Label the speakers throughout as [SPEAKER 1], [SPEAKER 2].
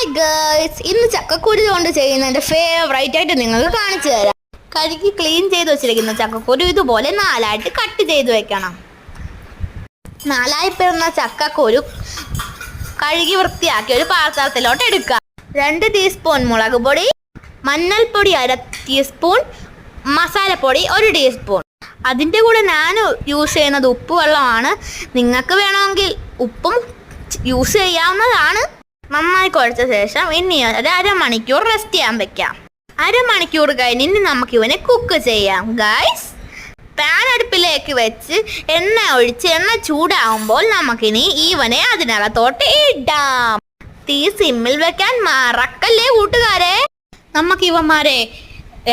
[SPEAKER 1] Hi girls, ഇന്ന് ചക്കക്കുരു കൊണ്ട് ചെയ്യുന്ന എൻ്റെ ഫേവറേറ്റ് ആയിട്ട് നിങ്ങൾക്ക് കാണിച്ചു തരാം. കഴുകി ക്ലീൻ ചെയ്ത് വെച്ചിരിക്കുന്ന ചക്കക്കുരു ഇതുപോലെ നാലായിട്ട് കട്ട് ചെയ്ത് വെക്കണം. നാലായി പിറന്ന ചക്കക്കുരു കഴുകി വൃത്തിയാക്കി ഒരു പാത്രത്തിലോട്ട് എടുക്കുക. 2 ടീസ്പൂൺ മുളക് പൊടി, മഞ്ഞൾപ്പൊടി 1/2 ടീസ്പൂൺ, മസാലപ്പൊടി 1 ടീസ്പൂൺ. അതിൻ്റെ കൂടെ ഞാൻ യൂസ് ചെയ്യുന്നത് ഉപ്പ് വെള്ളമാണ്. നിങ്ങൾക്ക് വേണമെങ്കിൽ ഉപ്പും യൂസ് ചെയ്യാവുന്നതാണ്. നന്നായി കുഴച്ച ശേഷം ഇനി ഒരു അരമണിക്കൂർ റെസ്റ്റ് ചെയ്യാൻ വെക്കാം. അരമണിക്കൂർ കഴിഞ്ഞ് ഇനി നമുക്ക് ഇവനെ കുക്ക് ചെയ്യാം. ഗൈസ്, പാൻ അടുപ്പിലേക്ക് വെച്ച് എണ്ണ ഒഴിച്ച് എണ്ണ ചൂടാവുമ്പോൾ നമുക്കിനി ഇവനെ അതിനകത്തോട്ട് ഇടാം. തീ സിമ്മിൽ വെക്കാൻ മറക്കല്ലേ കൂട്ടുകാരെ. നമുക്ക് ഇവന്മാരെ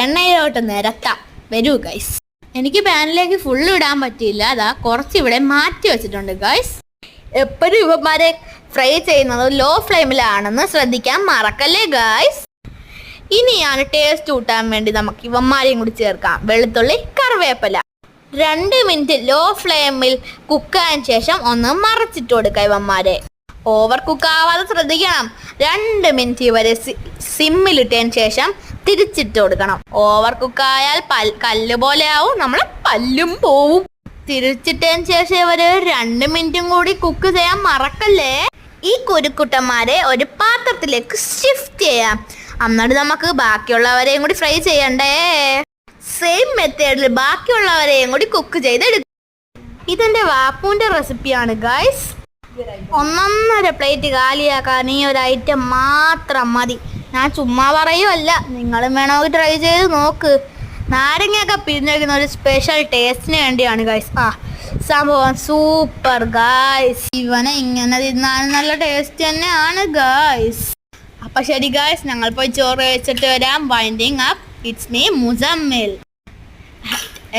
[SPEAKER 1] എണ്ണയിലോട്ട് നിരത്താം. വരൂ ഗൈസ്. എനിക്ക് പാനിലേക്ക് ഫുള്ള് ഇടാൻ പറ്റിയില്ല, അതാ കുറച്ച് ഇവിടെ മാറ്റി വെച്ചിട്ടുണ്ട്. ഗൈസ്, എപ്പോഴും ഇവന്മാരെ ഫ്രൈ ചെയ്യുന്നത് ലോ ഫ്ലെയിമിലാണെന്ന് ശ്രദ്ധിക്കാൻ മറക്കല്ലേ ഗൈസ്. ഇനിയാണ് ടേസ്റ്റ് കൂട്ടാൻ വേണ്ടി നമുക്ക് ഇവന്മാരെയും കൂടി ചേർക്കാം. വെളുത്തുള്ളി, കറിവേപ്പില. 2 മിനിറ്റ് ലോ ഫ്ലെയിമിൽ കുക്കായതിനു ശേഷം ഒന്ന് മറച്ചിട്ട് കൊടുക്കുക. ഇവന്മാരെ ഓവർ കുക്കാവാതെ ശ്രദ്ധിക്കണം. 2 മിനിറ്റ് ഇവരെ സിമ്മിലിട്ടതിന് ശേഷം തിരിച്ചിട്ട് കൊടുക്കണം. ഓവർ കുക്കായാൽ കല്ല് പോലെ ആവും, നമ്മളെ പല്ലും പോവും. തിരിച്ചിട്ടതിന് ശേഷം ഇവര് 2 മിനിറ്റും കൂടി കുക്ക് ചെയ്യാൻ മറക്കല്ലേ. ഈ കുരുക്കുട്ടന്മാരെ ഒരു പാത്രത്തിലേക്ക് ഷിഫ്റ്റ് ചെയ്യാം. എന്നിട്ട് നമുക്ക് ബാക്കിയുള്ളവരെയും കൂടി ഫ്രൈ ചെയ്യണ്ടേ. സെയിം മെത്തേഡിൽ ബാക്കിയുള്ളവരെയും കൂടി കുക്ക് ചെയ്തെടുക്കും. ഇതെന്റെ വാപ്പുവിന്റെ റെസിപ്പിയാണ് ഗൈസ്. 1.5 പ്ലേറ്റ് കാലിയാക്കാൻ ഈ ഒരു ഐറ്റം മാത്രം മതി. ഞാൻ ചുമ്മാ പറയുമല്ല, നിങ്ങളും വേണമെങ്കിൽ ട്രൈ ചെയ്ത് നോക്ക്. നാരങ്ങയൊക്കെ പിരിഞ്ഞ് ഒരു സ്പെഷ്യൽ ടേസ്റ്റിന് വേണ്ടിയാണ് ഗൈസ്. സംഭവം സൂപ്പർ ഗൈസ്. ഇവനെ ഇങ്ങനെ തിന്നാനും നല്ല ടേസ്റ്റ് തന്നെയാണ് ഗൈസ്. അപ്പം ശരി ഗൈസ്, ഞങ്ങൾ പോയി ചോറ് കഴിച്ചിട്ട് വരാം. Winding up. It's me Muzammil.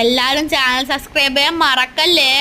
[SPEAKER 1] എല്ലാവരും ചാനൽ സബ്സ്ക്രൈബ് ചെയ്യാൻ മറക്കല്ലേ.